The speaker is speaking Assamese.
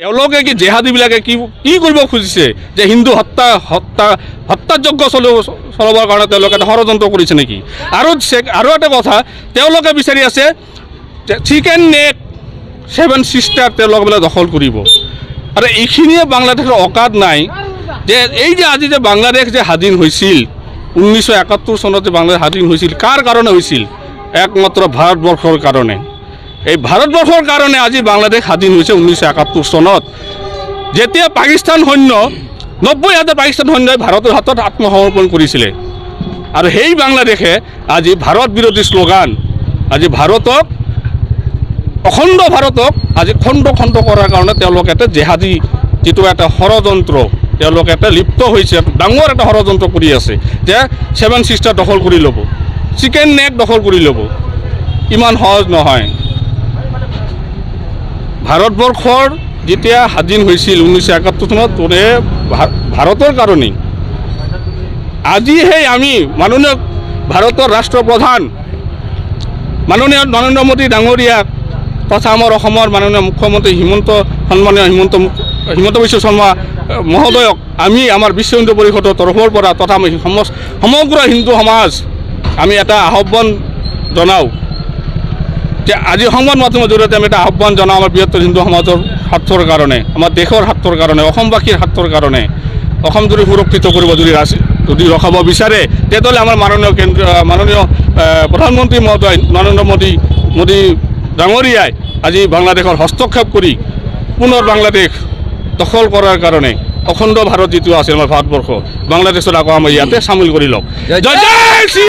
এওঁলোকে কি জেহাদীবিলাকে কি কি কৰিব খুজিছে যে হিন্দু হত্যাযজ্ঞ চলাবৰ কাৰণে তেওঁলোকে এটা ষড়যন্ত্ৰ কৰিছে নেকি? আৰু এটা কথা, তেওঁলোকে বিচাৰি আছে চিকেন নেক 7 সিষ্টাৰ তেওঁলোকে বোলে দখল কৰিব। আৰু এইখিনিয়ে বাংলাদেশৰ অকাত নাই যে এই যে আজি যে বাংলাদেশ যে স্বাধীন হৈছিল 1971 চনত যে বাংলাদেশ স্বাধীন হৈছিল, কাৰ কাৰণে হৈছিল? একমাত্ৰ ভাৰতবৰ্ষৰ কাৰণে। এই ভাৰতবৰ্ষৰ কাৰণে আজি বাংলাদেশ স্বাধীন হৈছে 1971 চনত, যেতিয়া পাকিস্তান সৈন্য 90,000 পাকিস্তান সৈন্যই ভাৰতৰ হাতত আত্মসমৰ্পণ কৰিছিলে। আৰু সেই বাংলাদেশে আজি ভাৰত বিৰোধী শ্লোগান, আজি ভাৰতক অখণ্ড ভাৰতক আজি খণ্ড খণ্ড কৰাৰ কাৰণে তেওঁলোকে এটা জেহাদী যিটো এটা ষড়যন্ত্ৰ তেওঁলোকে এটা লিপ্ত হৈছে, ডাঙৰ এটা ষড়যন্ত্ৰ কৰি আছে যে 7 সিষ্টাৰ দখল কৰি ল'ব, চিকেন নেক দখল কৰি ল'ব। ইমান সহজ নহয়। ভাৰতবৰ্ষৰ যেতিয়া স্বাধীন হৈছিল 1971 চনত তোৰে ভাৰতৰ কাৰণেই। আজি সেই আমি মাননীয় ভাৰতৰ ৰাষ্ট্ৰপ্ৰধান মাননীয় নৰেন্দ্ৰ মোদী ডাঙৰীয়াক তথা আমাৰ অসমৰ মাননীয় মুখ্যমন্ত্ৰী সন্মানীয় হিমন্ত বিশ্ব শৰ্মা মহোদয়ক আমি আমাৰ বিশ্ব হিন্দু পৰিষদৰ তৰফৰ পৰা তথা আমি সমগ্ৰ হিন্দু সমাজ আমি এটা আহ্বান জনাওঁ যে আজি সংবাদ মাধ্যমৰ জৰিয়তে আমি এটা আহ্বান জনাওঁ আমাৰ বৃহত্তৰ হিন্দু সমাজৰ স্বাৰ্থৰ কাৰণে, আমাৰ দেশৰ স্বাৰ্থৰ কাৰণে, অসমবাসীৰ স্বাৰ্থৰ কাৰণে। অসম যদি সুৰক্ষিত কৰিব যদি ৰখাব বিচাৰে, তেতিয়াহ'লে আমাৰ মাননীয় প্ৰধানমন্ত্ৰী মহোদয় নৰেন্দ্ৰ মোদী ডাঙৰীয়াই আজি বাংলাদেশৰ হস্তক্ষেপ কৰি পুনৰ বাংলাদেশ দখল কৰাৰ কাৰণে অখণ্ড ভাৰত যিটো আছে আমাৰ ভাৰতবৰ্ষ, বাংলাদেশত আকৌ আমাৰ ইয়াতে চামিল কৰি লওক। জয় জয় শ্ৰী